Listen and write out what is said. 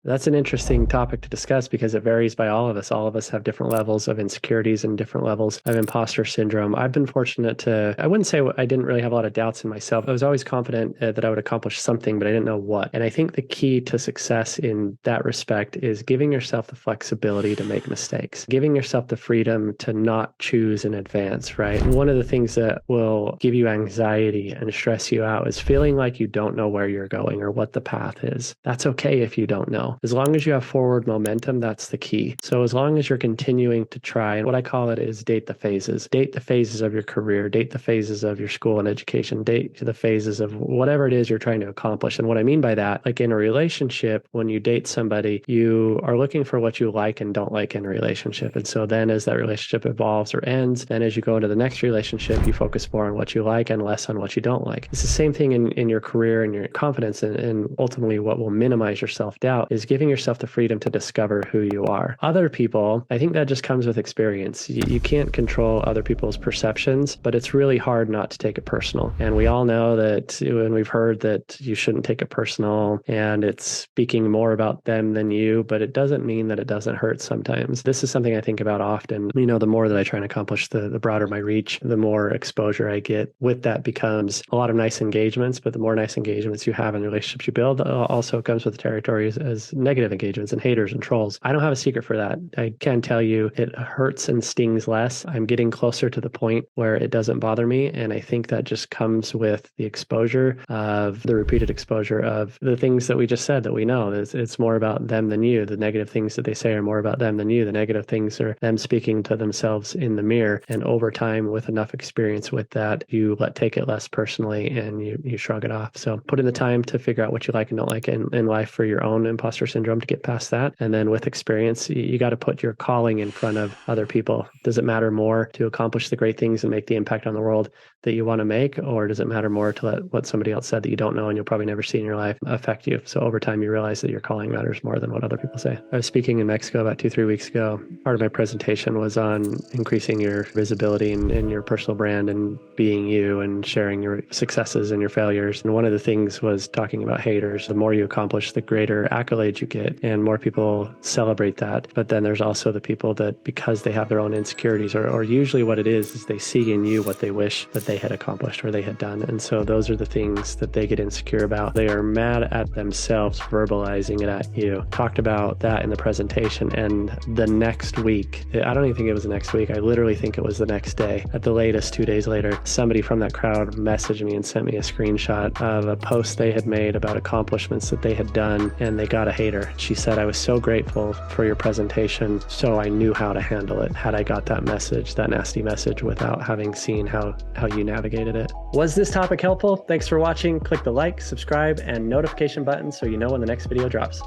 That's an interesting topic to discuss because it varies by all of us. All of us have different levels of insecurities and different levels of imposter syndrome. I've been fortunate I wouldn't say I didn't really have a lot of doubts in myself. I was always confident that I would accomplish something, but I didn't know what. And I think the key to success in that respect is giving yourself the flexibility to make mistakes, giving yourself the freedom to not choose in advance, right? One of the things that will give you anxiety and stress you out is feeling like you don't know where you're going or what the path is. That's okay if you don't know. As long as you have forward momentum, that's the key. So as long as you're continuing to try, and what I call it is date the phases. Date the phases of your career, date the phases of your school and education, date the phases of whatever it is you're trying to accomplish. And what I mean by that, like in a relationship, when you date somebody, you are looking for what you like and don't like in a relationship. And so then as that relationship evolves or ends, then as you go into the next relationship, you focus more on what you like and less on what you don't like. It's the same thing in your career and your confidence. And ultimately what will minimize your self-doubt is giving yourself the freedom to discover who you are. Other people, I think that just comes with experience. You can't control other people's perceptions, but it's really hard not to take it personal. And we all know that when we've heard that you shouldn't take it personal and it's speaking more about them than you, but it doesn't mean that it doesn't hurt sometimes. This is something I think about often. The more that I try and accomplish, the broader my reach, the more exposure I get. With that becomes a lot of nice engagements, but the more nice engagements you have and relationships you build also comes with the territory as negative engagements and haters and trolls. I don't have a secret for that. I can tell you it hurts and stings less. I'm getting closer to the point where it doesn't bother me. And I think that just comes with the exposure of the repeated exposure of the things that we just said that we know. It's more about them than you. The negative things that they say are more about them than you. The negative things are them speaking to themselves in the mirror. And over time, with enough experience with that, you take it less personally and you shrug it off. So put in the time to figure out what you like and don't like in life for your own imposter syndrome to get past that. And then with experience, you got to put your calling in front of other people. Does it matter more to accomplish the great things and make the impact on the world that you want to make? Or does it matter more to let what somebody else said that you don't know and you'll probably never see in your life affect you? So over time, you realize that your calling matters more than what other people say. I was speaking in Mexico about 2-3 weeks ago. Part of my presentation was on increasing your visibility and your personal brand and being you and sharing your successes and your failures. And one of the things was talking about haters. The more you accomplish, the greater accolades you get and more people celebrate that. But then there's also the people that because they have their own insecurities or usually what it is they see in you what they wish that they had accomplished or they had done. And so those are the things that they get insecure about. They are mad at themselves verbalizing it at you. Talked about that in the presentation. And the next week, I don't even think it was the next week. I literally think it was the next day. At the latest, 2 days later, somebody from that crowd messaged me and sent me a screenshot of a post they had made about accomplishments that they had done, and they got a hater. She said, "I was so grateful for your presentation, so I knew how to handle it had I got that message, that nasty message, without having seen how you navigated it." Was this topic helpful? Thanks for watching. Click the like, subscribe, and notification button so you know when the next video drops.